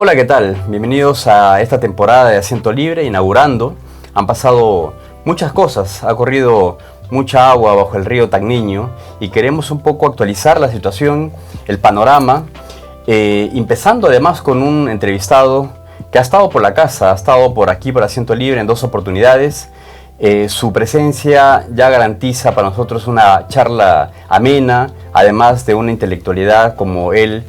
Hola, ¿qué tal? Bienvenidos a esta temporada de Asiento Libre, inaugurando. Han pasado muchas cosas, ha corrido mucha agua bajo el río Tacniño y queremos un poco actualizar la situación, el panorama, empezando además con un entrevistado que ha estado por la casa, ha estado por aquí por Asiento Libre en 2 oportunidades. Su presencia ya garantiza para nosotros una charla amena, además de una intelectualidad como él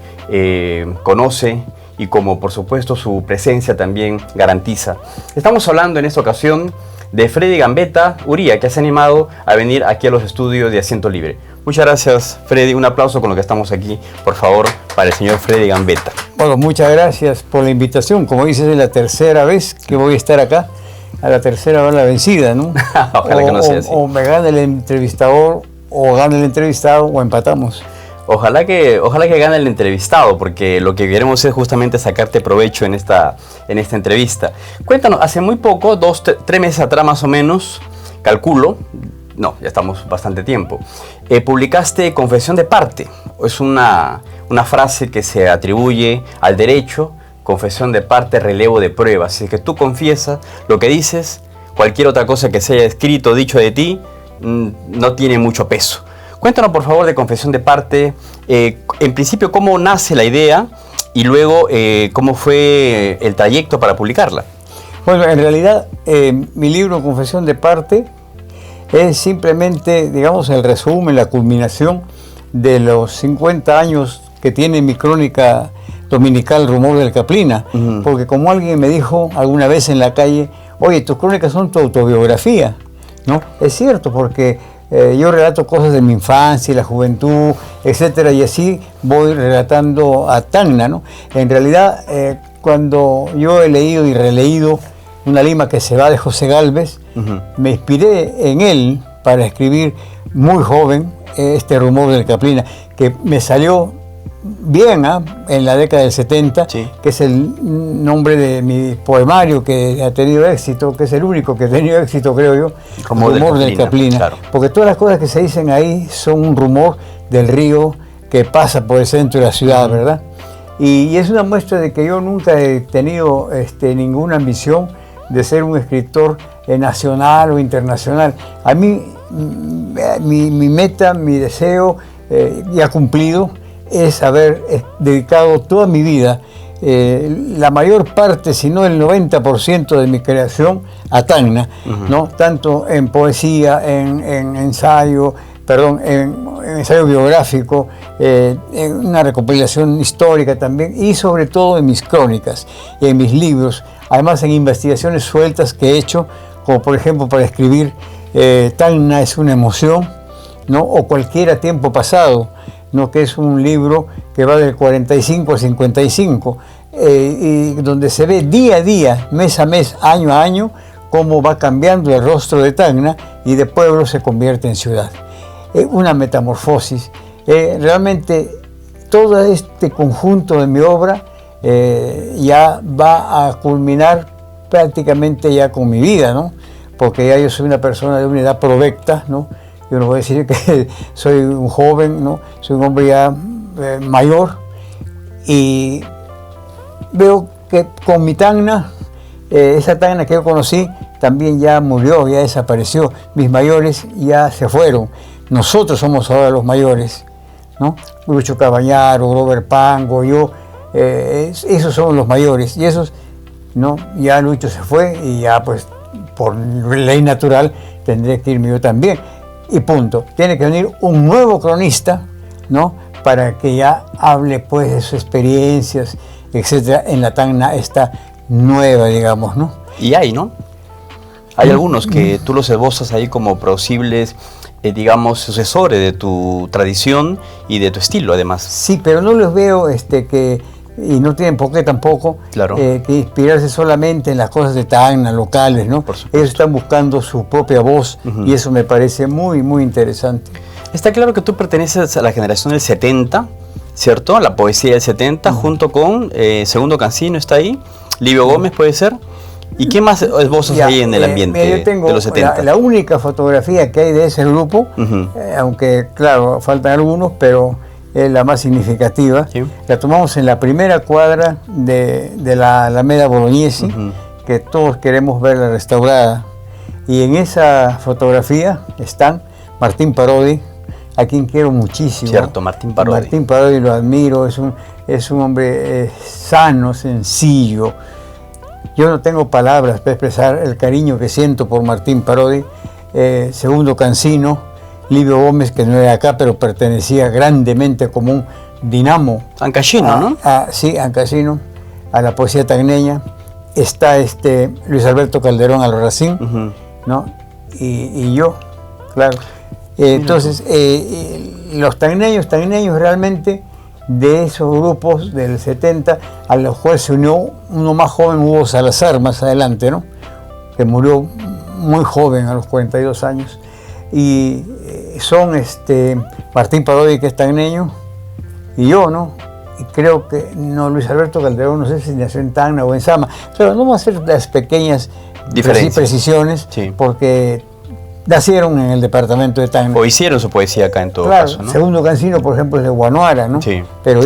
conoce y como por supuesto su presencia también garantiza. Estamos hablando en esta ocasión de Freddy Gambetta Uría, que se ha animado a venir aquí a los estudios de Asiento Libre. Muchas gracias, Freddy. Un aplauso con lo que estamos aquí, por favor, para el señor Freddy Gambetta. Bueno, muchas gracias por la invitación. Como dices, es la tercera vez que voy a estar acá. A la tercera va la vencida, ¿no? Ojalá que no sea así. O me gane el entrevistador, o gane el entrevistado, o empatamos. Ojalá que gane el entrevistado, porque lo que queremos es justamente sacarte provecho en esta entrevista. Cuéntanos, hace muy poco, 3 meses atrás más o menos, calculo, no, ya estamos bastante tiempo, publicaste Confesión de Parte. Es una frase que se atribuye al derecho, confesión de parte, relevo de pruebas. Si es que tú confiesas lo que dices, cualquier otra cosa que se haya escrito o dicho de ti, no tiene mucho peso. Cuéntanos por favor de Confesión de Parte, en principio cómo nace la idea y luego cómo fue el trayecto para publicarla. Bueno, en realidad mi libro Confesión de Parte es simplemente, digamos, el resumen, la culminación de los 50 años que tiene mi crónica dominical Rumor del Caplina, porque como alguien me dijo alguna vez en la calle, oye, tus crónicas son tu autobiografía, ¿no? Es cierto, porque yo relato cosas de mi infancia y la juventud, etcétera, y así voy relatando a Tacna, ¿no? En realidad, cuando yo he leído y releído Una Lima que se va de José Gálvez, me inspiré en él para escribir muy joven este Rumor del Caplina, que me salió bien en la década del 70, sí, que es el nombre de mi poemario que ha tenido éxito, que es el único que ha tenido éxito, creo yo, Rumor del Caplina, claro. Porque todas las cosas que se dicen ahí son un rumor del río que pasa por el centro de la ciudad, ¿verdad? Y es una muestra de que yo nunca he tenido ninguna ambición de ser un escritor nacional o internacional. A mí, mi meta, mi deseo, ya cumplido, es haber dedicado toda mi vida, la mayor parte, si no el 90% de mi creación, a Tacna, ¿no? Tanto en poesía, en ensayo biográfico, en una recopilación histórica también, y sobre todo en mis crónicas, en mis libros, además en investigaciones sueltas que he hecho, como por ejemplo para escribir Tacna es una emoción, ¿no? O Cualquiera tiempo pasado, ¿no? Que es un libro que va del 45 al 55, y donde se ve día a día, mes a mes, año a año, cómo va cambiando el rostro de Tacna y de pueblo se convierte en ciudad. Una metamorfosis. Realmente todo este conjunto de mi obra ya va a culminar prácticamente ya con mi vida, ¿no? Porque ya yo soy una persona de una edad provecta, ¿no? Yo no voy a decir que soy un joven, ¿no? Soy un hombre ya mayor, y veo que con mi Tacna, esa Tacna que yo conocí, también ya murió, ya desapareció. Mis mayores ya se fueron. Nosotros somos ahora los mayores, ¿no? Lucho Cabañaro, Robert Pango, yo, esos son los mayores. Y esos, ¿no? Ya Lucho se fue y ya pues por ley natural tendré que irme yo también. Y punto. Tiene que venir un nuevo cronista, ¿no? Para que ya hable pues de sus experiencias, etcétera, en la Tacna esta nueva, digamos, ¿no? Y hay, ¿no? Hay algunos que tú los esbozas ahí como posibles, digamos, sucesores de tu tradición y de tu estilo, además. Sí, pero no los veo y no tienen por qué tampoco, claro, que inspirarse solamente en las cosas de Tacna, locales, ¿no? Ellos están buscando su propia voz, y eso me parece muy, muy interesante. Está claro que tú perteneces a la generación del 70, ¿cierto? A la poesía del 70, junto con Segundo Cancino, está ahí, Livio Gómez, puede ser. ¿Y qué más esbozas ahí en el ambiente yo tengo de los 70? La única fotografía que hay de ese grupo, aunque claro, faltan algunos, pero es la más significativa. Sí. La tomamos en la primera cuadra de la Alameda Bolognesi, que todos queremos verla restaurada. Y en esa fotografía están Martín Parodi, a quien quiero muchísimo. Cierto, Martín Parodi. Martín Parodi lo admiro, es un hombre sano, sencillo. Yo no tengo palabras para expresar el cariño que siento por Martín Parodi. Segundo Cancino, Livio Gómez, que no era acá, pero pertenecía grandemente como un dinamo. Ancashino, ¿no? Sí, Ancashino, a la poesía tagneña. Está Luis Alberto Calderón Albarracín, ¿no? Y yo, claro. Entonces, los tagneños realmente, de esos grupos del 70, a los cuales se unió uno más joven, Hugo Salazar, más adelante, ¿no? Que murió muy joven, a los 42 años. Y son Martín Parodi, que es tagneño, y yo, ¿no? Y creo que Luis Alberto Calderón, no sé si nació en Tacna o en Sama. Claro, no vamos a hacer las pequeñas precisiones, sí, porque nacieron en el departamento de Tacna. O hicieron su poesía acá en todo caso, ¿no? Segundo Cancino, por ejemplo, es de Guanuara, ¿no? Sí, pero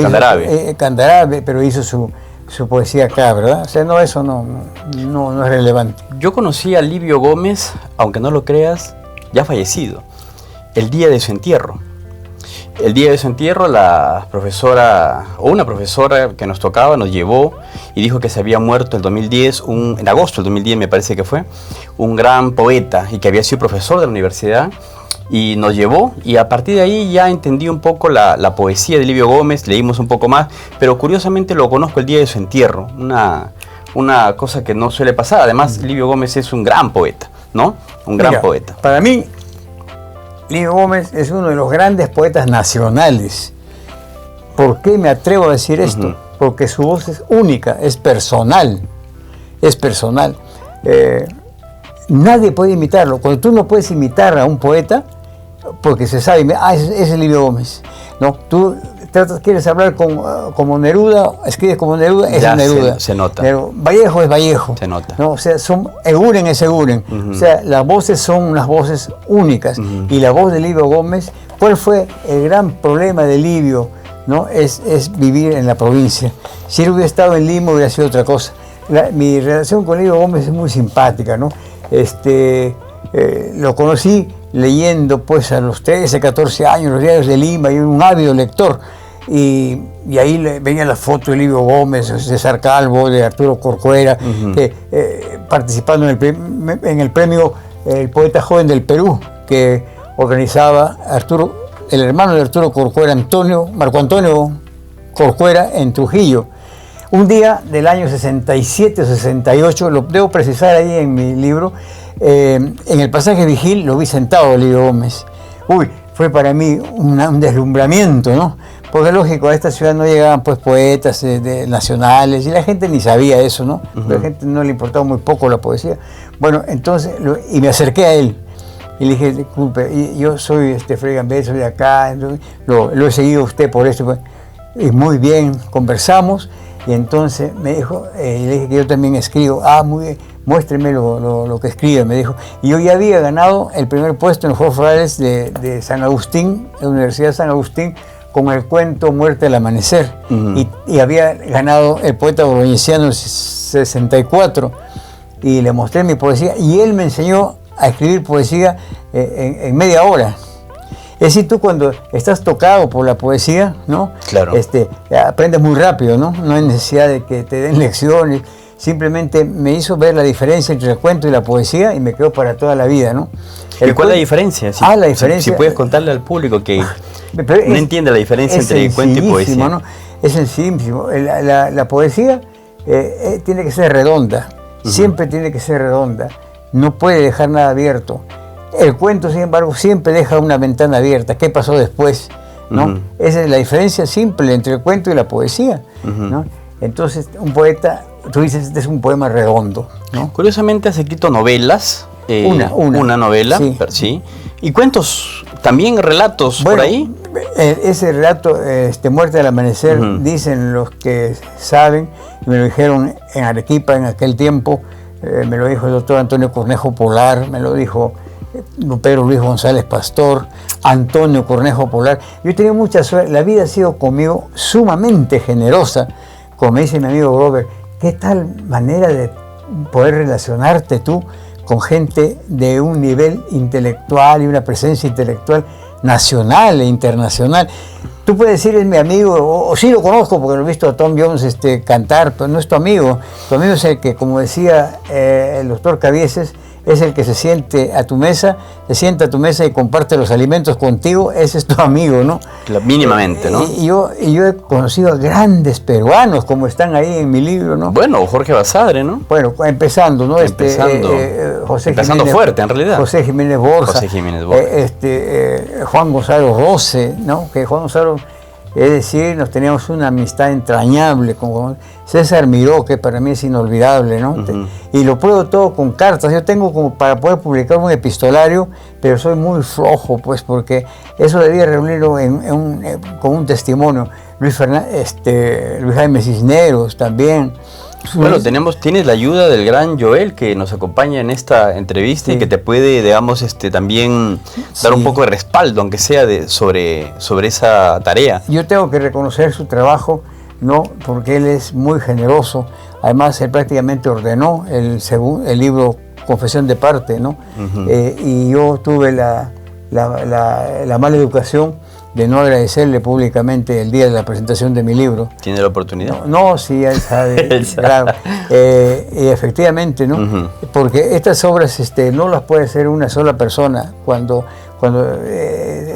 Candarave. Pero hizo su poesía acá, ¿verdad? O sea, eso no es relevante. Yo conocí a Livio Gómez, aunque no lo creas, ya fallecido, el día de su entierro. El día de su entierro, una profesora que nos tocaba nos llevó y dijo que se había muerto el 2010, en agosto del 2010 me parece que fue, un gran poeta y que había sido profesor de la universidad, y nos llevó, y a partir de ahí ya entendí un poco la poesía de Livio Gómez, leímos un poco más, pero curiosamente lo conozco el día de su entierro, una cosa que no suele pasar. Además, Livio Gómez es un gran poeta, ¿no? Un gran poeta. Para mí, Livio Gómez es uno de los grandes poetas nacionales. ¿Por qué me atrevo a decir esto? Porque su voz es única, es personal. Es personal. Nadie puede imitarlo. Cuando tú no puedes imitar a un poeta, porque se sabe, ese es Livio Gómez. ¿No? Tú quieres hablar como Neruda, escribes como Neruda, es Neruda. Se nota. Pero Vallejo es Vallejo. Se nota. ¿No? O sea, Eguren es Eguren. O sea, las voces son unas voces únicas. Y la voz de Livio Gómez, ¿cuál fue el gran problema de Livio? ¿No? Es vivir en la provincia. Si él hubiera estado en Lima, hubiera sido otra cosa. Mi relación con Livio Gómez es muy simpática, ¿no? Lo conocí leyendo pues a los 13, 14 años los diarios de Lima, y un ávido lector, y ahí veía la foto de Livio Gómez, de César Calvo, de Arturo Corcuera, participando en el premio El Poeta Joven del Perú, que organizaba el hermano de Arturo Corcuera, Marco Antonio Corcuera, en Trujillo. Un día del año 67 o 68, lo debo precisar ahí en mi libro, en el pasaje Vigil lo vi sentado Livio Gómez. Fue para mí un deslumbramiento, ¿no? Porque lógico, a esta ciudad no llegaban pues poetas nacionales, y la gente ni sabía eso, ¿no? A la gente no le importaba muy poco la poesía. Bueno, entonces, y me acerqué a él, y le dije, disculpe, yo soy Freddy Gambetta, soy de acá, entonces, lo he seguido a usted por esto, y muy bien, conversamos. Y entonces me dijo, le dije que yo también escribo. Muy bien, muéstreme lo que escribe, me dijo. Y yo ya había ganado el primer puesto en los Juegos Florales de San Agustín, de la Universidad de San Agustín, con el cuento Muerte al Amanecer. Y había ganado el poeta bolognesiano en 64. Y le mostré mi poesía, y él me enseñó a escribir poesía en media hora. Es decir, tú cuando estás tocado por la poesía, ¿no? Claro. Aprendes muy rápido, ¿no? No hay necesidad de que te den lecciones. Simplemente me hizo ver la diferencia entre el cuento y la poesía, y me quedó para toda la vida, ¿no? ¿Y cuál es la diferencia? La diferencia. Si puedes contarle al público que no entiende la diferencia entre cuento y poesía. ¿No? Es sencillísimo. La poesía tiene que ser redonda. Siempre tiene que ser redonda. No puede dejar nada abierto. El cuento, sin embargo, siempre deja una ventana abierta. ¿Qué pasó después? ¿No? Esa es la diferencia simple entre el cuento y la poesía, ¿no? Entonces, un poeta, tú dices, este es un poema redondo, ¿no? Curiosamente has escrito novelas. Una novela, sí. Sí. ¿Y cuentos, también relatos por ahí? Ese relato, Muerte al Amanecer, dicen los que saben, me lo dijeron en Arequipa en aquel tiempo, me lo dijo el doctor Antonio Cornejo Polar, me lo dijo Pedro Luis González Pastor, Antonio Cornejo Polar. Yo he tenido mucha suerte, la vida ha sido conmigo sumamente generosa, como me dice mi amigo Robert. ¿Qué tal manera de poder relacionarte tú con gente de un nivel intelectual y una presencia intelectual nacional e internacional? Tú puedes decir es mi amigo, o sí lo conozco porque lo he visto a Tom Jones cantar, pero no es tu amigo. Tu amigo es el que, como decía el doctor Cabieses, es el que se sienta a tu mesa y comparte los alimentos contigo. Ese es tu amigo, ¿no? Mínimamente, ¿no? Y yo he conocido a grandes peruanos, como están ahí en mi libro, ¿no? Bueno, Jorge Basadre, ¿no? Bueno, empezando, ¿no? Empezando fuerte, en realidad. José Jiménez Borja. Juan Gonzalo Rose, ¿no? Que Juan Gonzalo, es decir, nos teníamos una amistad entrañable con César Miró, que para mí es inolvidable, ¿no? Y lo pruebo todo con cartas. Yo tengo como para poder publicar un epistolario, pero soy muy flojo, pues, porque eso debía reunirlo con un testimonio. Luis Jaime Cisneros también. Bueno, tienes la ayuda del gran Joel, que nos acompaña en esta entrevista, sí, y que te puede, digamos, también dar un poco de respaldo, aunque sea sobre esa tarea. Yo tengo que reconocer su trabajo, ¿no? Porque él es muy generoso. Además, él prácticamente ordenó el libro Confesión de Parte, ¿no? Y yo tuve la mala educación de no agradecerle públicamente el día de la presentación de mi libro. ¿Tiene la oportunidad? No, sí, él sabe. Claro. Y efectivamente, ¿no? Porque estas obras no las puede hacer una sola persona cuando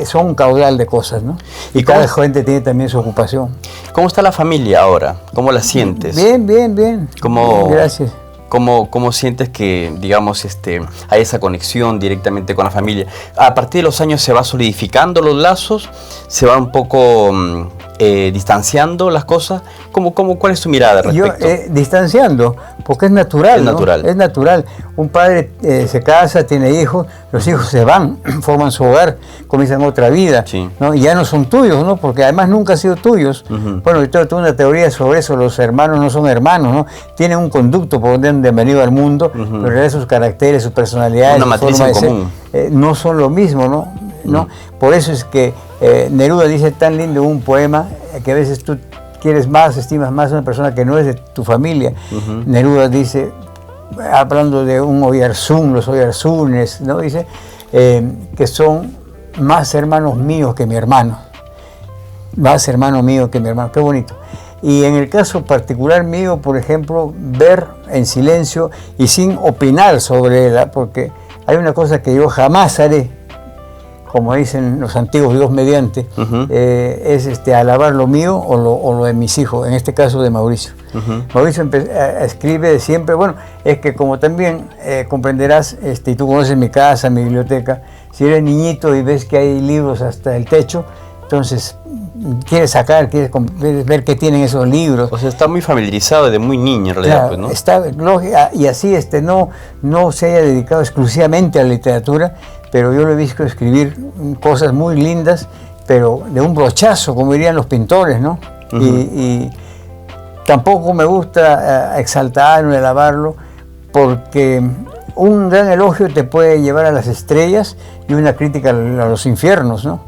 son un caudal de cosas, ¿no? Y cada gente tiene también su ocupación. ¿Cómo está la familia ahora? ¿Cómo la sientes? Bien. Bien, gracias. ¿Cómo sientes que, digamos, hay esa conexión directamente con la familia? A partir de los años se va solidificando los lazos, se va un poco distanciando las cosas. ¿Cuál es tu mirada al respecto? Distanciando, porque es natural, ¿no? Es natural. Un padre se casa, tiene hijos, los hijos se van, forman su hogar, comienzan otra vida, sí, ¿no? Y ya no son tuyos, ¿no? Porque además nunca han sido tuyos. Bueno, yo tengo una teoría sobre eso. Los hermanos no son hermanos, ¿no? Tienen un conducto por donde han venido al mundo, pero en realidad sus caracteres, sus personalidades, una matriz en común, no son lo mismo, ¿no? Por eso es que Neruda dice tan lindo un poema que a veces tú quieres más, estimas más a una persona que no es de tu familia. Neruda dice, hablando de un Oyarzún, los Oyarzunes, ¿no? Dice que son más hermanos míos que mi hermano. Más hermano mío que mi hermano. Qué bonito. Y en el caso particular mío, por ejemplo, ver en silencio y sin opinar sobre ella, porque hay una cosa que yo jamás haré, como dicen los antiguos, Dios mediante, es alabar lo mío o lo de mis hijos, en este caso de Mauricio. Mauricio escribe siempre, bueno, es que como también comprenderás, y tú conoces mi casa, mi biblioteca, si eres niñito y ves que hay libros hasta el techo, entonces quieres sacar, quieres ver qué tienen esos libros. O sea, está muy familiarizado desde muy niño en realidad, claro, pues, ¿no? Está, y así no se haya dedicado exclusivamente a la literatura, pero yo lo he visto escribir cosas muy lindas, pero de un brochazo, como dirían los pintores, ¿no? Y tampoco me gusta exaltarlo, alabarlo, porque un gran elogio te puede llevar a las estrellas y una crítica a los infiernos, ¿no?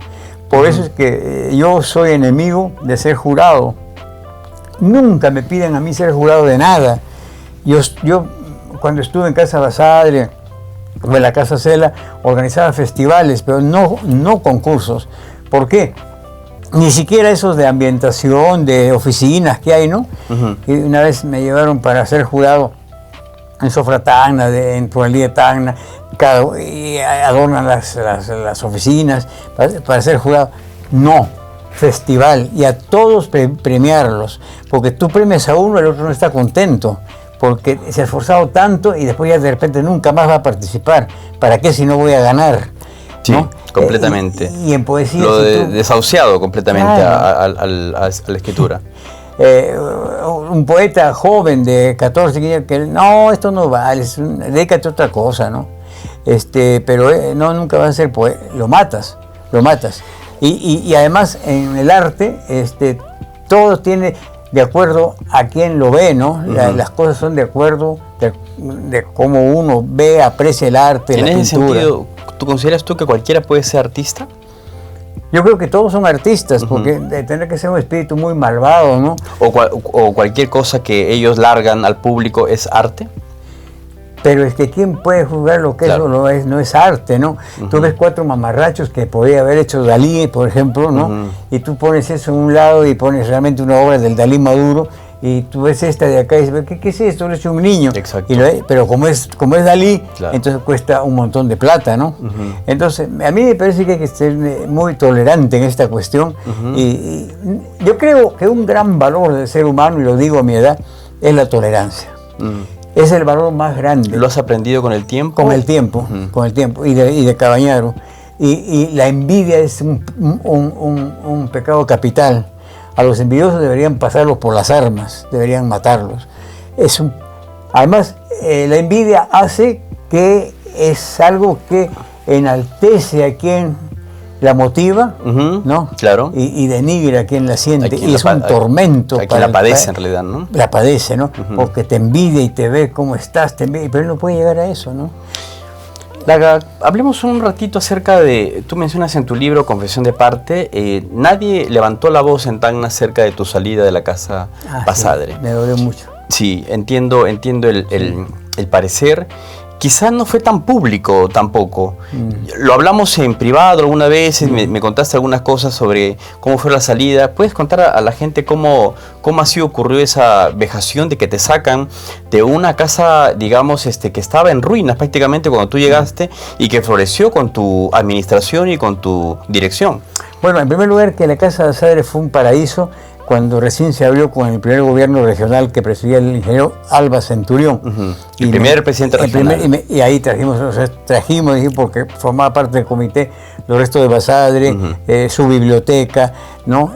Por eso es que yo soy enemigo de ser jurado. Nunca me piden a mí ser jurado de nada. Yo cuando estuve en Casa Basadre o en la Casa Cela, organizaba festivales, pero no concursos. ¿Por qué? Ni siquiera esos de ambientación, de oficinas que hay, ¿no? Y una vez me llevaron para ser jurado en Sofra Tacna, por el día de Tacna, y adornan las oficinas para ser jurado. No, festival, y a todos premiarlos, porque tú premias a uno, el otro no está contento, porque se ha esforzado tanto y después ya de repente nunca más va a participar. ¿Para qué si no voy a ganar? Sí, ¿no? Completamente. Y en poesía... Lo desahuciado completamente, claro, a la escritura. Un poeta joven de 14, 15 que no, esto no vale, dedícate a otra cosa, ¿no? Pero no, nunca vas a ser poeta, lo matas. Y además en el arte, todo tiene de acuerdo a quien lo ve, ¿no? Las cosas son de acuerdo de cómo uno ve, aprecia el arte, la pintura. En ese sentido, consideras tú que cualquiera puede ser artista? Yo creo que todos son artistas, porque tendrá que ser un espíritu muy malvado, ¿no? O cualquier cosa que ellos largan al público es arte. Pero es que ¿quién puede juzgar lo que eso no es arte, ¿no? Tú ves 4 mamarrachos que podría haber hecho Dalí, por ejemplo, ¿no? Y tú pones eso en un lado y pones realmente una obra del Dalí maduro, y tú ves esta de acá y dices, ¿qué es esto? Lo ha hecho un niño. Exacto. Pero como es Dalí, entonces cuesta un montón de plata, ¿no? Entonces, a mí me parece que hay que ser muy tolerante en esta cuestión. Y yo creo que un gran valor del ser humano, y lo digo a mi edad, es la tolerancia. Es el valor más grande. ¿Lo has aprendido con el tiempo? Con el tiempo, con el tiempo, y de Cabañaro. Y la envidia es un pecado capital. A los envidiosos deberían pasarlos por las armas, deberían matarlos. Además, la envidia hace que es algo que enaltece a quien la motiva, ¿no? Claro. Y denigra a quien la siente. Y es un tormento. A quien la padece en realidad, ¿no? La padece, ¿no? Porque te envidia y te ve cómo estás, pero él no puede llegar a eso, ¿no? Daga, hablemos un ratito acerca de, tú mencionas en tu libro Confesión de Parte, nadie levantó la voz en Tacna acerca de tu salida de la casa Basadre. Sí, me dolió mucho. Sí, entiendo el parecer. Quizás no fue tan público tampoco. Lo hablamos en privado alguna vez, me contaste algunas cosas sobre cómo fue la salida. ¿Puedes contar a la gente cómo así ocurrió esa vejación de que te sacan de una casa, digamos, que estaba en ruinas prácticamente cuando tú llegaste y que floreció con tu administración y con tu dirección? Bueno, en primer lugar, que la casa Basadre fue un paraíso cuando recién se abrió con el primer gobierno regional que presidía el ingeniero Alba Centurión. El primer presidente regional. Y ahí trajimos, porque formaba parte del comité, los restos de Basadre, su biblioteca, ¿no?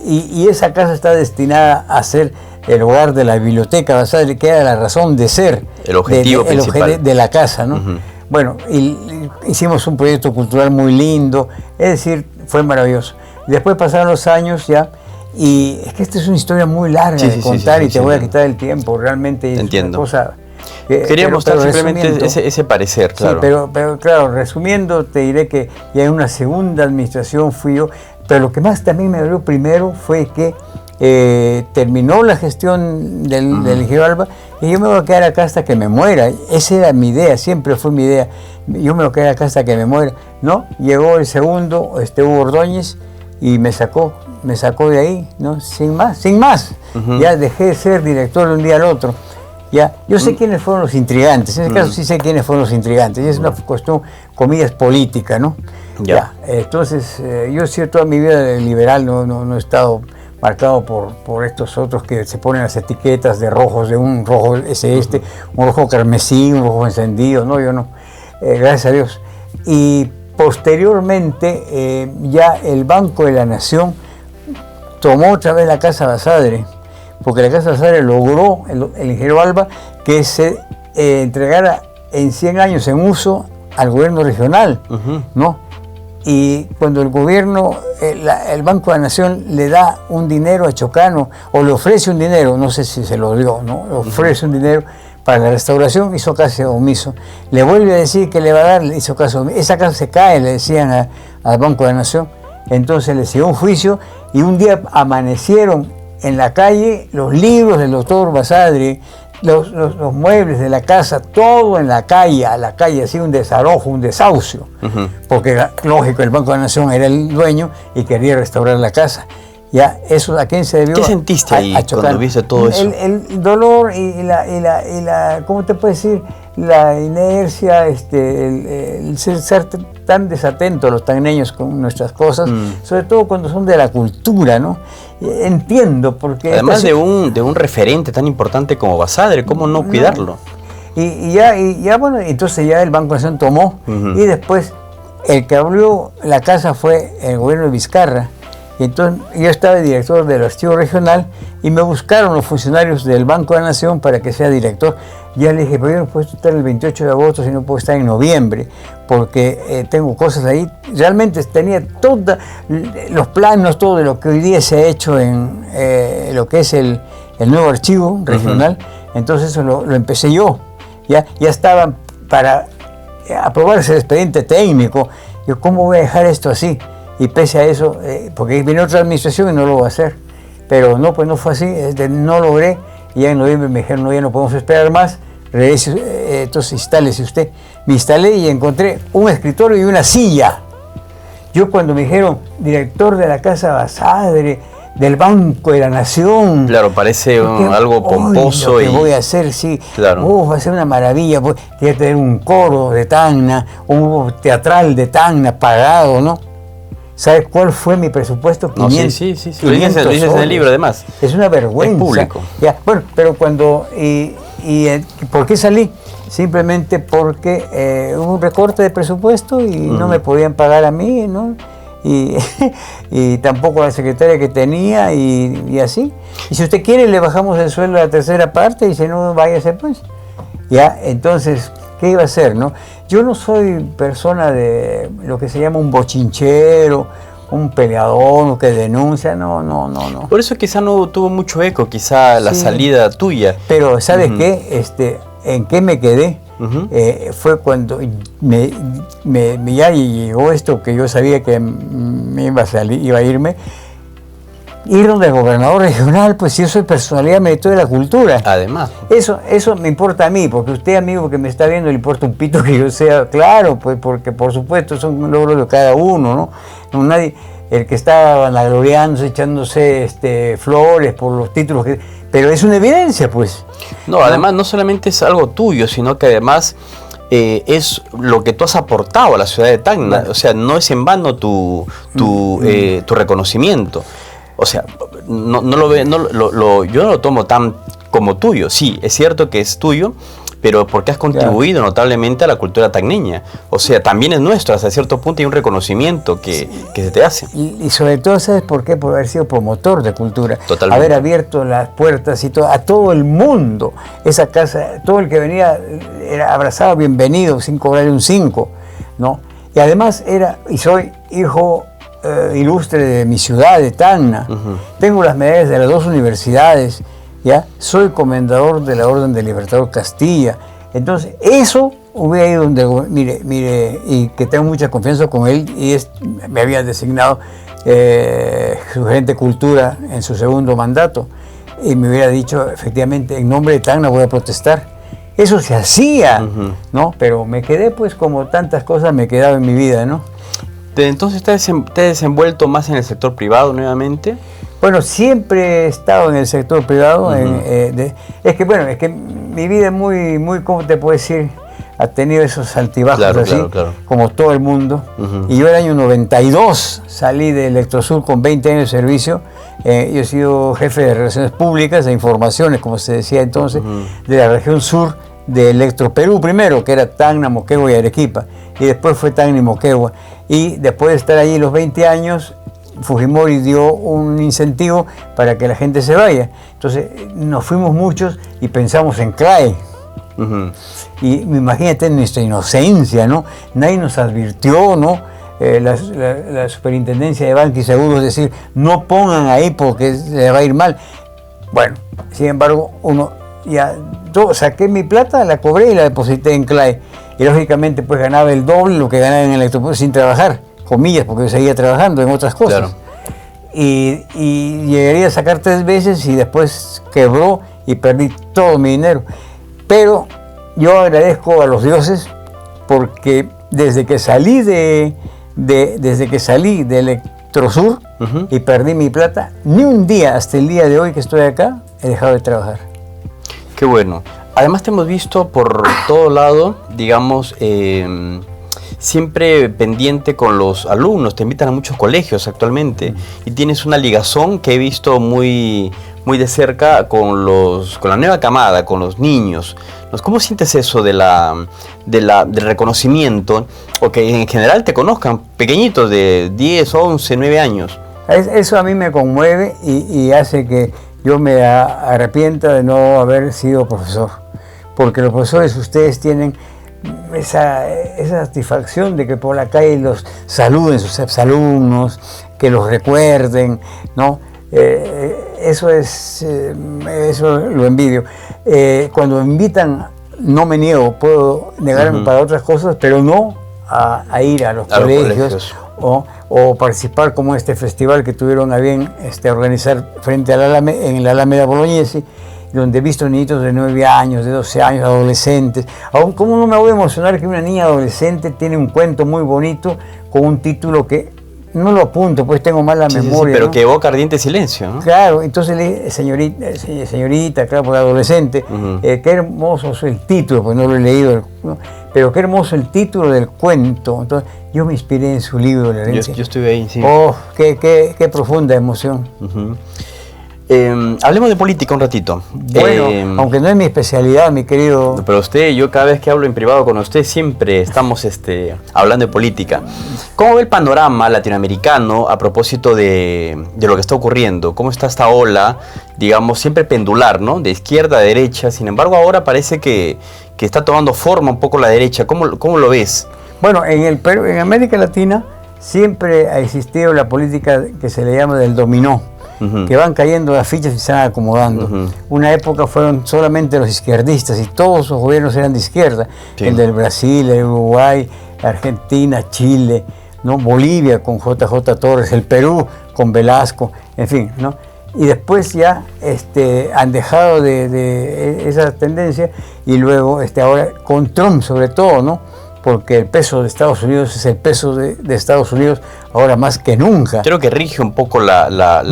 Y esa casa está destinada a ser el hogar de la biblioteca Basadre, que era la razón de ser. El objetivo principal. De la casa, ¿no? Bueno, y hicimos un proyecto cultural muy lindo, es decir, fue maravilloso. Después pasaron los años ya, y es que esta es una historia muy larga de contar, y te voy a quitar el tiempo, realmente. Entiendo. Una cosa, quería mostrar simplemente ese parecer, claro. Sí, pero claro, resumiendo, te diré que ya en una segunda administración fui yo, pero lo que más también me dolió primero fue que terminó la gestión del ingeniero Alba, y yo me voy a quedar acá hasta que me muera. Esa era mi idea, siempre fue mi idea. Yo me voy a quedar acá hasta que me muera. No, llegó el segundo, Hugo Ordóñez, y me sacó de ahí, ¿no? Sin más. Ya dejé de ser director de un día al otro. Ya, yo sé quiénes fueron los intrigantes, en ese caso sí sé quiénes fueron los intrigantes, y es una cuestión, comillas, política, ¿no? Ya. Entonces, yo sí toda mi vida liberal no he estado marcado por estos otros que se ponen las etiquetas de rojos, de un rojo un rojo carmesí, un rojo encendido, no, yo no, gracias a Dios. Y posteriormente, ya el Banco de la Nación tomó otra vez la Casa Basadre, porque la Casa Basadre logró, el ingeniero Alba, que se entregara en 100 años en uso al gobierno regional, ¿no? Y cuando el gobierno, el Banco de la Nación le da un dinero a Chocano, o le ofrece un dinero, no sé si se lo dio, ¿no? Le ofrece un dinero para la restauración, hizo caso omiso. Le vuelve a decir que le va a dar, le hizo caso omiso. Esa casa se cae, le decían al Banco de la Nación. Entonces le siguió un juicio, y un día amanecieron en la calle los libros del doctor Basadre, los muebles de la casa, todo en la calle, así un desalojo, un desahucio, porque lógico, el Banco de la Nación era el dueño y quería restaurar la casa. Ya, eso, ¿a quién se debió? ¿Qué sentiste ahí cuando viste todo eso? El dolor y la, ¿cómo te puedo decir? La inercia, el ser tan desatento los tacneños con nuestras cosas, sobre todo cuando son de la cultura, ¿no? Entiendo, porque... Además de un referente tan importante como Basadre, ¿cómo no cuidarlo? Y ya, bueno, entonces ya el Banco de Nación tomó, y después el que abrió la casa fue el gobierno de Vizcarra. Y entonces yo estaba de director del archivo regional, y me buscaron los funcionarios del Banco de la Nación para que sea director. Ya le dije, pero yo no puedo estar el 28 de agosto, sino puedo estar en noviembre, porque tengo cosas ahí. Realmente tenía todos los planos, todo de lo que hoy día se ha hecho en lo que es el nuevo archivo regional. Entonces eso lo empecé yo. Ya estaban para aprobarse el expediente técnico. Yo, ¿cómo voy a dejar esto así? Y pese a eso, porque viene otra administración y no lo va a hacer. Pero no, pues no fue así, no logré. Y ya en noviembre me dijeron, no, ya no podemos esperar más. Regrese, entonces instálese usted. Me instalé y encontré un escritorio y una silla. Yo cuando me dijeron, director de la Casa Basadre, del Banco de la Nación. Claro, parece algo pomposo. Lo que voy a hacer, sí. Claro. Va a ser una maravilla. Voy a tener un coro de Tacna, un teatral de Tacna pagado, ¿no? ¿Sabes cuál fue mi presupuesto? 500, sí. Lo dices en el libro, además. Es una vergüenza. Es público. Ya, bueno, pero cuando... ¿por qué salí? Simplemente porque hubo un recorte de presupuesto y no me podían pagar a mí, ¿no? Y tampoco a la secretaria que tenía y así. Y si usted quiere le bajamos el sueldo a la tercera parte y si no, váyase pues. Ya, entonces, ¿qué iba a hacer, no? Yo no soy persona de lo que se llama un bochinchero, un peleador que denuncia, no. Por eso quizá no tuvo mucho eco, quizá la salida tuya. Pero ¿sabes qué? ¿En qué me quedé? Fue cuando ya llegó esto que yo sabía que me iba a irme. Ir donde el gobernador regional, pues yo soy personalidad meritoria de la cultura. Además. Eso me importa a mí, porque usted, amigo que me está viendo, le importa un pito que yo sea, claro, pues porque por supuesto son logros de cada uno, ¿no? No nadie, el que está vanagloriándose, echándose flores por los títulos, pero es una evidencia, pues. No, además no solamente es algo tuyo, sino que además es lo que tú has aportado a la ciudad de Tacna. Bueno. O sea, no es en vano tu reconocimiento. O sea, yo no lo tomo tan como tuyo. Sí, es cierto que es tuyo, pero porque has contribuido notablemente a la cultura tacneña. O sea, también es nuestro, hasta cierto punto hay un reconocimiento que se te hace. Y sobre todo, ¿sabes por qué? Por haber sido promotor de cultura. Totalmente. Haber abierto las puertas y todo, a todo el mundo. Esa casa, todo el que venía era abrazado, bienvenido, sin cobrarle un 5, ¿no? Y además soy hijo ilustre de mi ciudad, de Tacna. Tengo las medallas de las 2 universidades, ¿ya? Soy comendador de la Orden del Libertador Castilla. Entonces, eso hubiera ido donde, mire, y que tengo mucha confianza con él, y me había designado su gerente de cultura en su segundo mandato, y me hubiera dicho, efectivamente, en nombre de Tacna voy a protestar. Eso se hacía, ¿no? Pero me quedé, pues, como tantas cosas me quedaba en mi vida, ¿no? Entonces, ¿te has desenvuelto más en el sector privado nuevamente? Bueno, siempre he estado en el sector privado. Es que mi vida es muy, ¿cómo te puedo decir? Ha tenido esos altibajos claro. Como todo el mundo. Y yo el año 92 salí de Electrosur con 20 años de servicio. Yo he sido jefe de Relaciones Públicas e Informaciones, como se decía entonces, de la región sur de Electroperú primero, que era Tacna, Moquegua y Arequipa, y después fue Tacna y Moquegua. Y después de estar allí los 20 años, Fujimori dio un incentivo para que la gente se vaya. Entonces nos fuimos muchos y pensamos en CRAE. Y imagínate nuestra inocencia, ¿no? Nadie nos advirtió, ¿no? La superintendencia de Banca y Seguros decir, no pongan ahí porque le va a ir mal. Bueno, sin embargo, yo saqué mi plata, la cobré y la deposité en CLAE. Y lógicamente pues ganaba el doble lo que ganaba en Electroperú sin trabajar, comillas, porque yo seguía trabajando en otras cosas. Claro. Y llegaría a sacar 3 veces y después quebró y perdí todo mi dinero. Pero yo agradezco a los dioses porque desde que salí de Electrosur y perdí mi plata, ni un día hasta el día de hoy que estoy acá he dejado de trabajar. Qué bueno. Además te hemos visto por todo lado, digamos, siempre pendiente con los alumnos. Te invitan a muchos colegios actualmente y tienes una ligazón que he visto muy de cerca con la nueva camada, con los niños. ¿Cómo sientes eso del reconocimiento o que en general te conozcan pequeñitos de 10, 11, 9 años? Eso a mí me conmueve y hace que yo me arrepienta de no haber sido profesor. Porque los profesores, ustedes tienen esa satisfacción de que por la calle los saluden sus alumnos, que los recuerden, ¿no? Eso lo envidio. Cuando me invitan no me niego, puedo negarme para otras cosas, pero no a ir a los colegios. O participar como este festival que tuvieron a bien organizar frente al en la Alameda Bolognesi, donde he visto niñitos de 9 años, de 12 años, adolescentes. ¿Cómo no me voy a emocionar que una niña adolescente tiene un cuento muy bonito con un título que no lo apunto, pues tengo mala memoria? Sí, pero ¿no? que evoca ardiente silencio, ¿no? Claro, entonces le dije, señorita, claro, por adolescente, qué hermoso es el título, pues no lo he leído, ¿no? Pero qué hermoso el título del cuento. Entonces, yo me inspiré en su libro, La herencia. Yo estuve ahí, sí. Oh, qué profunda emoción. Hablemos de política un ratito. Bueno, aunque no es mi especialidad, mi querido... Pero yo cada vez que hablo en privado con usted siempre estamos hablando de política. ¿Cómo ve el panorama latinoamericano a propósito de lo que está ocurriendo? ¿Cómo está esta ola, digamos, siempre pendular, ¿no? De izquierda a derecha. Sin embargo, ahora parece que está tomando forma un poco la derecha. ¿Cómo lo ves? Bueno, en América Latina siempre ha existido la política que se le llama del dominó. Que van cayendo las fichas y se van acomodando. Una época fueron solamente los izquierdistas y todos los gobiernos eran de izquierda. Sí. El del Brasil, el Uruguay, Argentina, Chile, ¿no? Bolivia con JJ Torres, el Perú con Velasco, en fin, ¿no? Y después ya han dejado de esa tendencia y luego ahora con Trump sobre todo, ¿no? Porque el peso de Estados Unidos es el peso de Estados Unidos ahora más que nunca. Creo que rige un poco la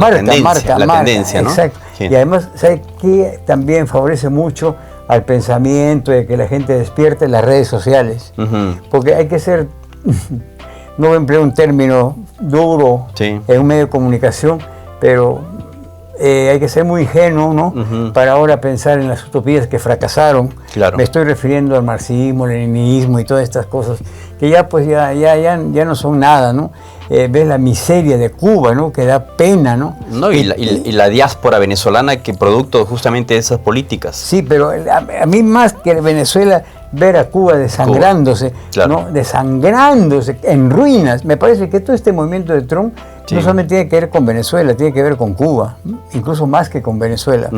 tendencia, ¿no? Exacto. Sí. Y además, ¿sabe qué? También favorece mucho al pensamiento de que la gente despierte las redes sociales. Porque hay que ser, no voy a emplear un término duro en un medio de comunicación, pero hay que ser muy ingenuo, ¿no? Para ahora pensar en las utopías que fracasaron. Claro. Me estoy refiriendo al marxismo, leninismo y todas estas cosas que ya no son nada, ¿no? Ves la miseria de Cuba, ¿no? Que da pena, ¿no? Y la diáspora venezolana que producto justamente de esas políticas. Sí, pero a mí más que Venezuela, ver a Cuba desangrándose, ¿no? Desangrándose, en ruinas. Me parece que todo este movimiento de Trump no solamente tiene que ver con Venezuela, tiene que ver con Cuba, incluso más que con Venezuela.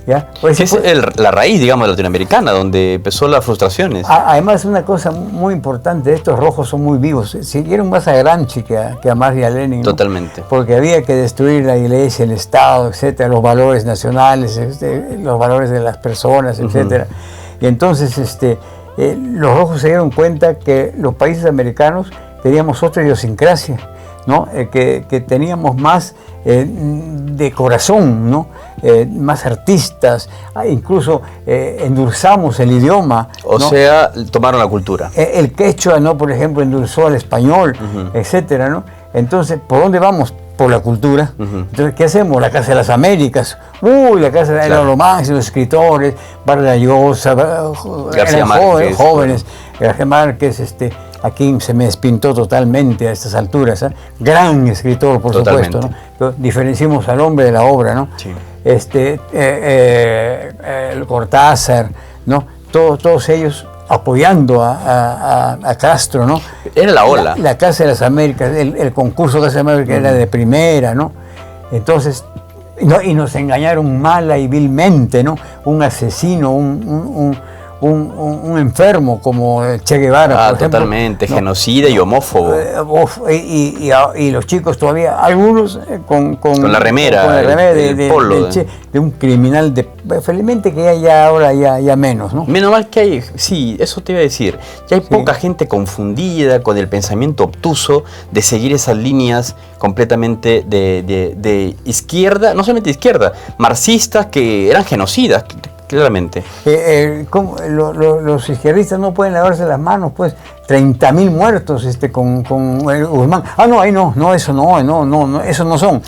¿Ya? Pues es la raíz, digamos, latinoamericana, donde empezó las frustraciones. Además, una cosa muy importante, estos rojos son muy vivos. Siguieron más a Gramsci que a Marx y a Lenin, ¿no? Totalmente. Porque había que destruir la iglesia, el Estado, etcétera, los valores nacionales, los valores de las personas, etcétera. Y entonces, los rojos se dieron cuenta que los países americanos teníamos otra idiosincrasia, ¿no? Que teníamos más de corazón, ¿no? Más artistas, incluso endulzamos el idioma. O sea, tomaron la cultura. El quechua, ¿no? Por ejemplo, endulzó al español, etcétera, ¿no? Entonces, ¿por dónde vamos? Por la cultura. Entonces, ¿qué hacemos? La Casa de las Américas. La Casa de los máximos escritores, Vargas Llosa, García Márquez, jóvenes, García Márquez, aquí se me despintó totalmente a estas alturas, ¿eh? Gran escritor, por supuesto, ¿no? Pero diferenciamos al hombre de la obra, ¿no? Sí. El Cortázar, ¿no? Todos ellos apoyando a Castro, ¿no? Era la ola. La Casa de las Américas, el concurso de Casa de las Américas era de primera, ¿no? Entonces, y nos engañaron mala y vilmente, ¿no? Un asesino, un enfermo como Che Guevara, por ejemplo, totalmente, ¿no? Genocida y homófobo. Y los chicos todavía, algunos con la remera, el polo de un criminal, felizmente que ahora ya menos, ¿no? Menos mal que hay, sí, eso te iba a decir, ya hay poca gente confundida con el pensamiento obtuso de seguir esas líneas completamente de izquierda, no solamente de izquierda, marxistas que eran genocidas, claramente. Los izquierdistas no pueden lavarse las manos, pues 30.000 muertos con Guzmán. Eso no son.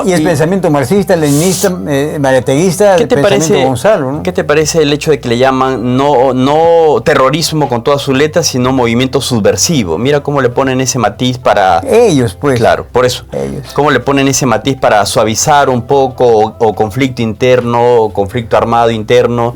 Y es pensamiento marxista, leninista, mariateguista, pensamiento Gonzalo, ¿no? ¿Qué te parece el hecho de que le llaman no terrorismo con todas sus letras, sino movimiento subversivo? Mira cómo le ponen ese matiz para... Ellos, pues. Claro, por eso. Ellos. Cómo le ponen ese matiz para suavizar un poco o conflicto interno, o conflicto armado interno,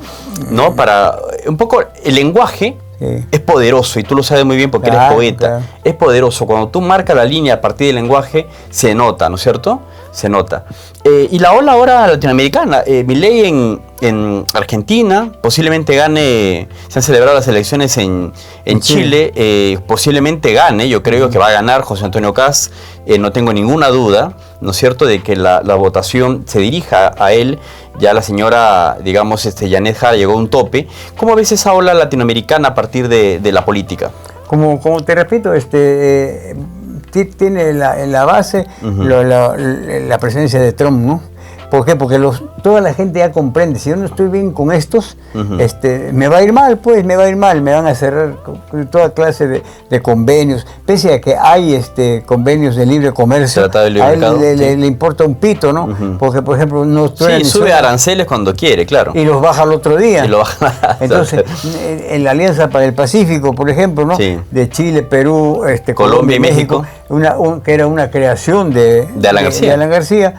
¿no? Para un poco el lenguaje. Sí. Es poderoso y tú lo sabes muy bien porque eres poeta. Claro. Es poderoso. Cuando tú marcas la línea a partir del lenguaje, se nota, ¿no es cierto? Se nota. Y la ola ahora latinoamericana. Milei en Argentina, posiblemente gane, se han celebrado las elecciones en Chile, posiblemente gane, yo creo que va a ganar José Antonio Kast, no tengo ninguna duda, ¿no es cierto?, de que la votación se dirija a él. Ya la señora, digamos, Janet Jara llegó a un tope. ¿Cómo ves esa ola latinoamericana a partir de la política? Como te repito, tiene la base la presencia de Trump, ¿no? ¿Por qué? Porque toda la gente ya comprende, si yo no estoy bien con estos, me va a ir mal, pues, me va a ir mal, me van a cerrar toda clase de convenios, pese a que hay convenios de libre comercio, Tratado de libre mercado, le importa un pito, ¿no? Porque, por ejemplo, no sube aranceles cuando quiere, claro. Y los baja al otro día. Y lo baja. Entonces, en la Alianza para el Pacífico, por ejemplo, ¿no? Sí. De Chile, Perú, Colombia y México, que era una creación de Alan García.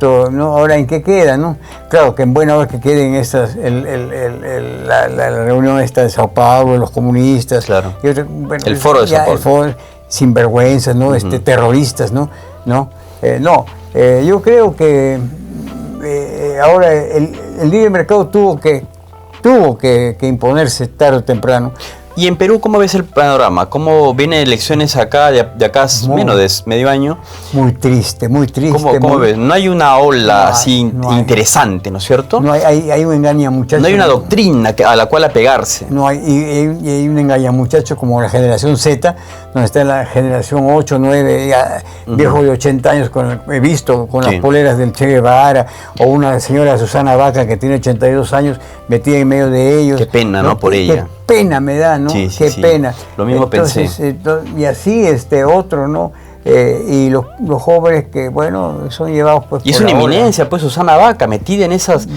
¿No? Ahora, ¿en qué queda, no? Claro, que en buena hora que queden estas, la reunión esta de Sao Paulo, los comunistas. Claro. Y bueno, el foro de Sao Paulo. El foro, sinvergüenzas, ¿no? Terroristas, ¿no? Yo creo que ahora el libre mercado tuvo que imponerse tarde o temprano. ¿Y en Perú cómo ves el panorama? ¿Cómo vienen elecciones acá, de acá menos de medio año? Muy triste, muy triste. ¿Cómo ves? No hay una ola interesante, ¿no es cierto? No hay un engañamuchacho. No hay una doctrina a la cual apegarse. No hay, y hay un engañamuchacho como la generación Z, donde está la generación 8, 9, viejos de 80 años, he visto con las poleras del Che Guevara, o una señora Susana Vaca que tiene 82 años metida en medio de ellos. Qué pena, ¿no? Por ella. Qué pena me da, ¿no? Sí, qué pena. Lo mismo pensé. Y así otro, ¿no? Y los jóvenes que, bueno, son llevados pues. Y es una eminencia, pues, Susana Vaca, metida en esas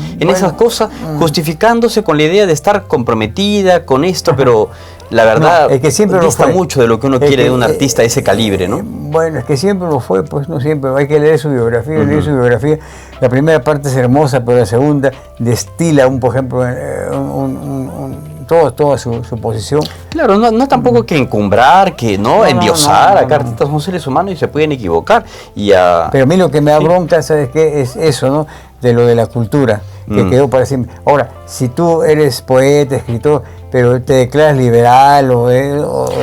cosas, justificándose con la idea de estar comprometida con esto, pero la verdad es que siempre dista mucho de lo que uno quiere de un artista de ese calibre, ¿no? Bueno, es que siempre lo fue, pues no siempre, hay que leer su biografía, La primera parte es hermosa, pero la segunda destila, por ejemplo, toda su posición. Claro, no tampoco que encumbrar, que endiosar, acá artistas son seres humanos y se pueden equivocar. Pero a mí lo que me da bronca, ¿sabes qué? Es eso, ¿no? De lo de la cultura, que quedó para siempre. Ahora, si tú eres poeta, escritor, pero te declaras liberal o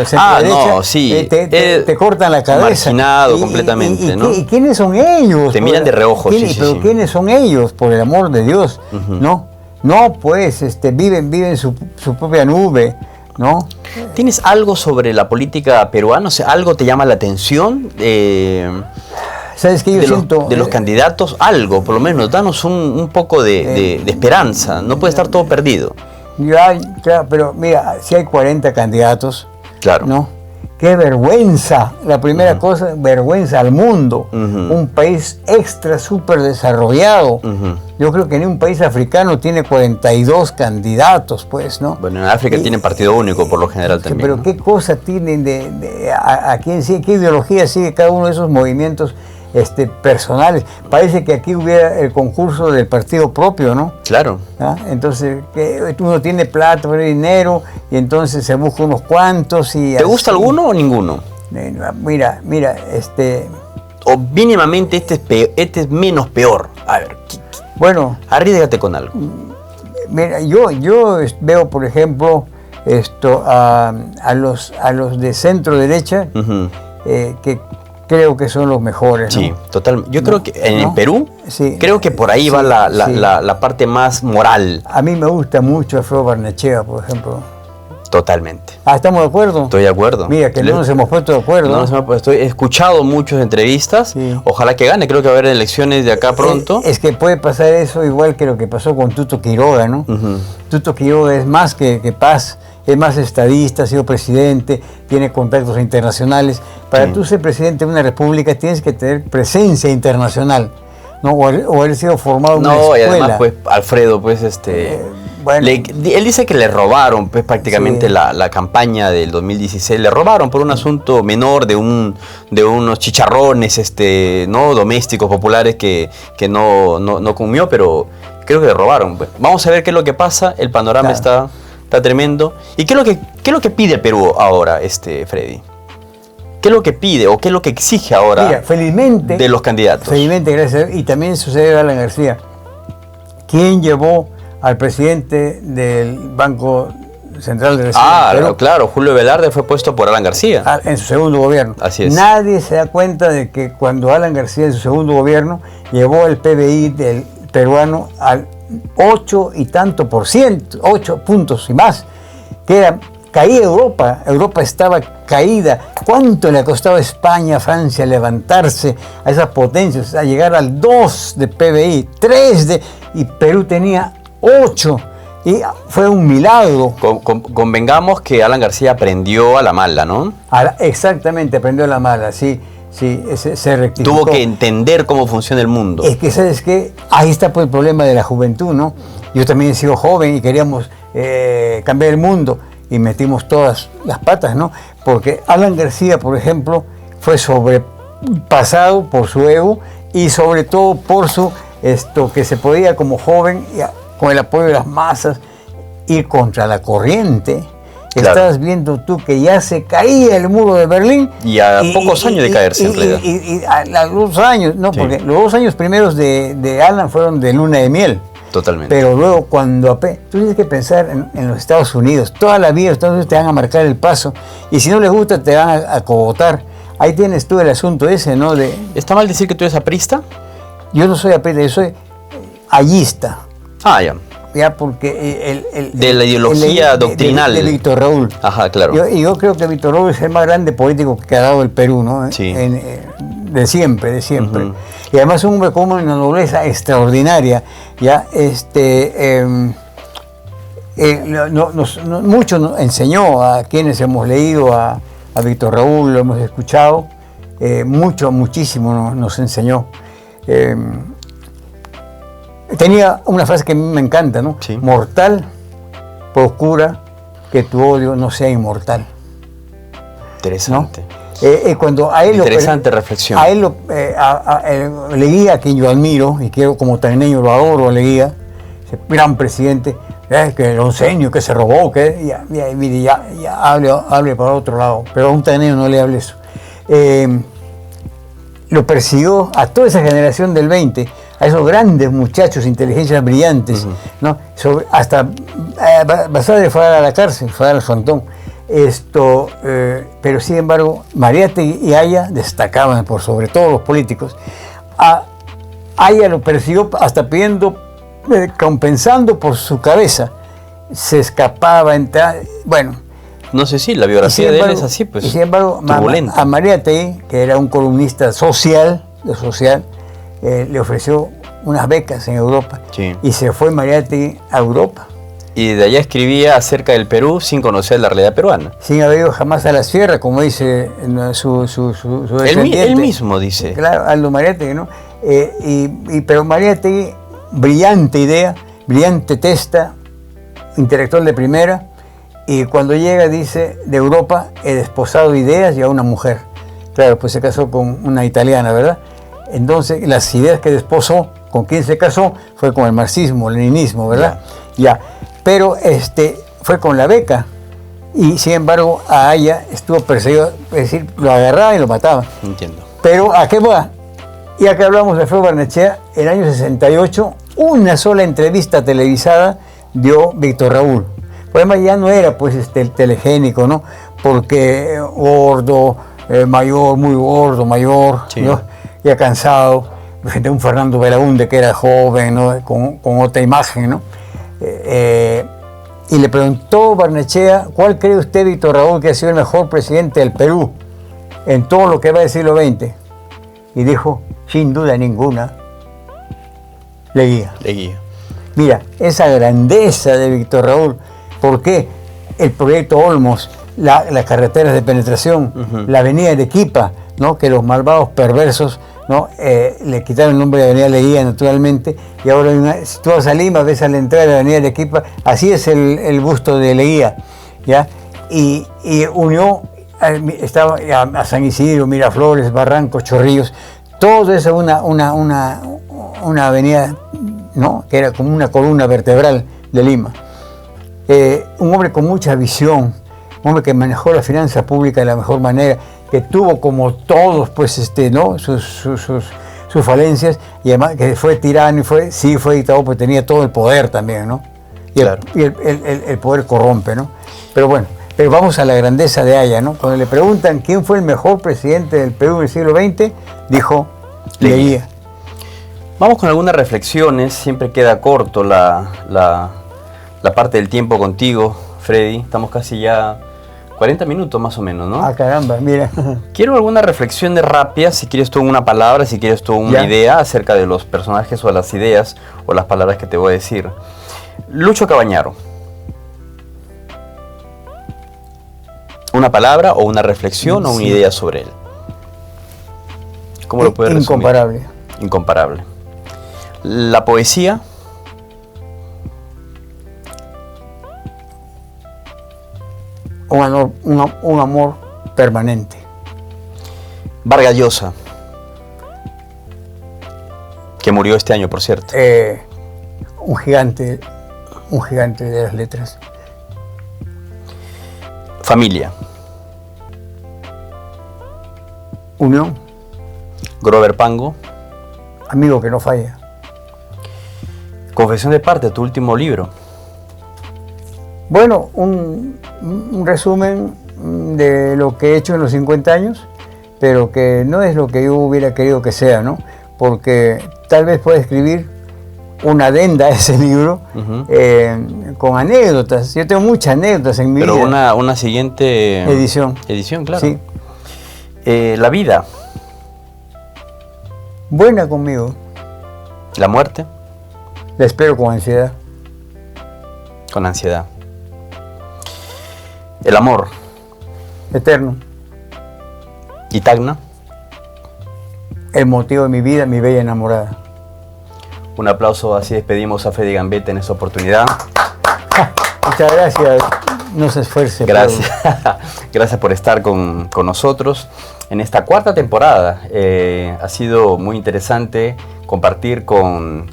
centro-derecha, te cortan la cabeza. Marginado completamente, ¿no? ¿Y quiénes son ellos? Te miran de reojo, pero ¿quiénes son ellos? Por el amor de Dios, ¿no? No, pues, viven su propia nube, ¿no? ¿Tienes algo sobre la política peruana? O sea, ¿algo te llama la atención? ¿Sabes qué? Yo siento... de los candidatos, algo, por lo menos, danos un poco de esperanza. No puede estar todo perdido. Claro, pero mira, si hay 40 candidatos, claro, ¿no? ¡Qué vergüenza! La primera cosa, vergüenza al mundo. Un país súper desarrollado. Yo creo que ni un país africano tiene 42 candidatos, pues, ¿no? Bueno, en África tienen partido único por lo general también. Pero ¿qué cosa tienen a quién sigue, qué ideología sigue cada uno de esos movimientos personales? Parece que aquí hubiera el concurso del partido propio, ¿no? Claro. Entonces, que uno tiene plata, tiene dinero, y entonces se busca unos cuantos y... ¿Te gusta alguno o ninguno? Mira, o mínimamente este es menos peor. A ver, bueno, arriesgate con algo. Mira, yo veo, por ejemplo, a los de centro derecha, que creo que son los mejores, ¿no? Sí, total. Yo creo que en el Perú, creo que por ahí va la parte más moral. A mí me gusta mucho Alfredo Barnechea, por ejemplo. Totalmente. ¿Estamos de acuerdo? Estoy de acuerdo. Mira, que no nos hemos puesto de acuerdo. He escuchado muchas entrevistas. Ojalá que gane. Creo que va a haber elecciones de acá pronto. Es que puede pasar eso igual que lo que pasó con Tuto Quiroga, ¿no? Tuto Quiroga es más que Paz. Es más estadista, ha sido presidente, tiene contactos internacionales. Para tú ser presidente de una república tienes que tener presencia internacional, ¿no? O haber sido formado en una escuela. Y además, pues, Alfredo, pues, bueno, él dice que le robaron, pues, prácticamente la campaña del 2016. Le robaron por un asunto menor de unos chicharrones, domésticos, populares que no comió, pero creo que le robaron. Pues. Vamos a ver qué es lo que pasa. El panorama está tremendo. ¿Y qué es lo que pide Perú ahora, Freddy? ¿Qué es lo que pide o qué es lo que exige ahora? Mira, felizmente, de los candidatos? Felizmente, gracias a Dios, y también sucede a Alan García. ¿Quién llevó al presidente del Banco Central de Reserva del Perú. Claro, Julio Velarde fue puesto por Alan García. En su segundo gobierno. Así es. Nadie se da cuenta de que cuando Alan García en su segundo gobierno llevó el PBI del peruano al 8 y tanto por ciento, 8 puntos y más, que era, caía Europa estaba caída. ¿Cuánto le ha costado a España, Francia levantarse a esas potencias, a llegar al 2 de PBI, 3 y Perú tenía 8? Y fue un milagro. Convengamos que Alan García aprendió a la mala, ¿no? Exactamente, aprendió a la mala, sí, se rectificó. Tuvo que entender cómo funciona el mundo. Es que, ¿sabes qué? Ahí está pues el problema de la juventud, ¿no? Yo también he sido joven y queríamos cambiar el mundo y metimos todas las patas, ¿no? Porque Alan García, por ejemplo, fue sobrepasado por su ego y sobre todo por su que se podía como joven, con el apoyo de las masas, ir contra la corriente. Claro. Estabas viendo tú que ya se caía el muro de Berlín. Y a pocos años de caerse, en realidad. Y a los 2 años, ¿no? Sí. Porque los 2 años primeros de Alan fueron de luna de miel. Totalmente. Pero luego cuando tú tienes que pensar en los Estados Unidos. Toda la vida los Estados Unidos te van a marcar el paso. Y si no les gusta te van a cogotar. Ahí tienes tú el asunto ese, ¿no? ¿Está mal decir que tú eres aprista? Yo no soy aprista, yo soy allista. Ya, porque de la ideología doctrinal de Víctor Raúl. Ajá, claro. Yo creo que Víctor Raúl es el más grande político que ha dado el Perú, ¿no? Sí. De siempre. Uh-huh. Y además un hombre con una nobleza extraordinaria. Ya, mucho nos enseñó a quienes hemos leído a Víctor Raúl, lo hemos escuchado, muchísimo nos enseñó. Tenía una frase que a mí me encanta, ¿no? Sí. Mortal, procura que tu odio no sea inmortal. Interesante. ¿No? Cuando a él Interesante reflexión. A él Leguía, a quien yo admiro y quiero como taineño, lo adoro a Leguía, ese gran presidente, que el onceño, que se robó, que ya hable para otro lado, pero a un taineño no le hable eso. Lo persiguió a toda esa generación del 20, a esos grandes muchachos, inteligencias brillantes, uh-huh. ¿no? Hasta Basadre fue a la cárcel, fue al frontón. Pero sin embargo, Mariátegui y Haya destacaban por sobre todos los políticos. A Haya lo persiguió hasta compensando por su cabeza. Se escapaba, bueno. No sé si la biografía de él es así, pues. Y sin embargo, a Mariátegui, que era un columnista social, le ofreció unas becas en Europa. Sí. Y se fue Mariátegui a Europa. Y de allá escribía acerca del Perú sin conocer la realidad peruana. Sin haber ido jamás a la sierra, como dice su descendiente. Él mismo dice. Claro, Aldo Mariátegui, ¿no? Pero Mariátegui, brillante idea, brillante testa, intelectual de primera, y cuando llega dice, de Europa he desposado ideas y a una mujer. Claro, pues se casó con una italiana, ¿verdad? Entonces, las ideas que desposó, con quien se casó, fue con el marxismo, el leninismo, ¿verdad? Ya. Pero fue con la beca. Y sin embargo, a Haya estuvo perseguido, es decir, lo agarraba y lo mataba. Entiendo. Pero ¿a qué va? Ya que hablamos de Alfredo Barnechea, en el año 68, una sola entrevista televisada dio Víctor Raúl. Por además ya no era pues el telegénico, ¿no? Porque gordo, mayor, muy gordo, mayor, sí. ¿No? Ya cansado, frente a un Fernando Belaúnde que era joven, ¿no? Con otra imagen, ¿no? Y le preguntó Barnechea, ¿cuál cree usted, Víctor Raúl, que ha sido el mejor presidente del Perú en todo lo que va del siglo XX? Y dijo, sin duda ninguna, Leguía. Mira, esa grandeza de Víctor Raúl, ¿por qué? El proyecto Olmos, las carreteras de penetración, uh-huh. La avenida Arequipa, ¿no? Que los malvados perversos, ¿no? Le quitaron el nombre de Avenida Leguía, naturalmente, y ahora si tú vas a Lima, ves a la entrada de la Avenida Arequipa, así es el busto de Leguía, ¿ya? Y unió a San Isidro, Miraflores, Barrancos, Chorrillos, todo eso una avenida, ¿no? Que era como una columna vertebral de Lima. Un hombre con mucha visión, un hombre que manejó la finanza pública de la mejor manera, que tuvo como todos pues ¿no? sus falencias, y además que fue tirano y fue dictador, porque tenía todo el poder también, ¿no? y, Claro. el poder corrompe, ¿no? Pero bueno, pero vamos a la grandeza de Haya, ¿no? Cuando le preguntan quién fue el mejor presidente del Perú en el siglo XX, dijo Leguía. Vamos con algunas reflexiones, siempre queda corto la parte del tiempo contigo, Freddy. Estamos casi ya 40 minutos más o menos, ¿no? Ah, caramba, mira. Quiero algunas reflexiones rápidas, si quieres tú una palabra, si quieres tú una Ya. idea acerca de los personajes o de las ideas o las palabras que te voy a decir. Lucho Cabañaro. Una palabra o una reflexión o una Sí. idea sobre él. ¿Cómo lo puedes resumir? Incomparable. Incomparable. La poesía. Un amor permanente. Vargas Llosa, que murió este año, por cierto. Un gigante de las letras. Familia. Unión, Grover Pango. amigo que no falla. Confesión de parte, tu último libro. Bueno, un resumen de lo que he hecho en los 50 años, pero que no es lo que yo hubiera querido que sea, ¿no? Porque tal vez pueda escribir una adenda a ese libro con anécdotas. Yo tengo muchas anécdotas en mi Pero vida. una siguiente Edición. Edición, claro. Sí. La vida, Buena conmigo. la muerte, La espero con ansiedad. con ansiedad. El amor, Eterno. y Tacna. El motivo de mi vida, mi bella enamorada. Un aplauso, así despedimos a Freddy Gambetta en esta oportunidad. Muchas gracias. No se esfuerce. Gracias. Gracias por estar con nosotros en esta cuarta temporada. Ha sido muy interesante compartir con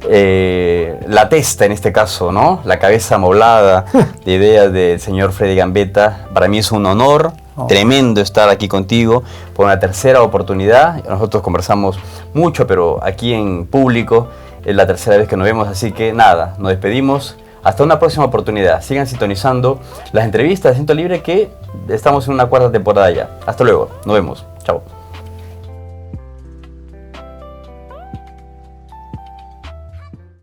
la testa, en este caso, ¿no? La cabeza amoblada de ideas del señor Freddy Gambetta. Para mí es un honor tremendo estar aquí contigo por una tercera oportunidad. Nosotros conversamos mucho, pero aquí en público es la tercera vez que nos vemos, así que nada, nos despedimos. Hasta una próxima oportunidad. Sigan sintonizando las entrevistas de Asiento Libre, que estamos en una cuarta temporada ya. Hasta luego. Nos vemos. Chao.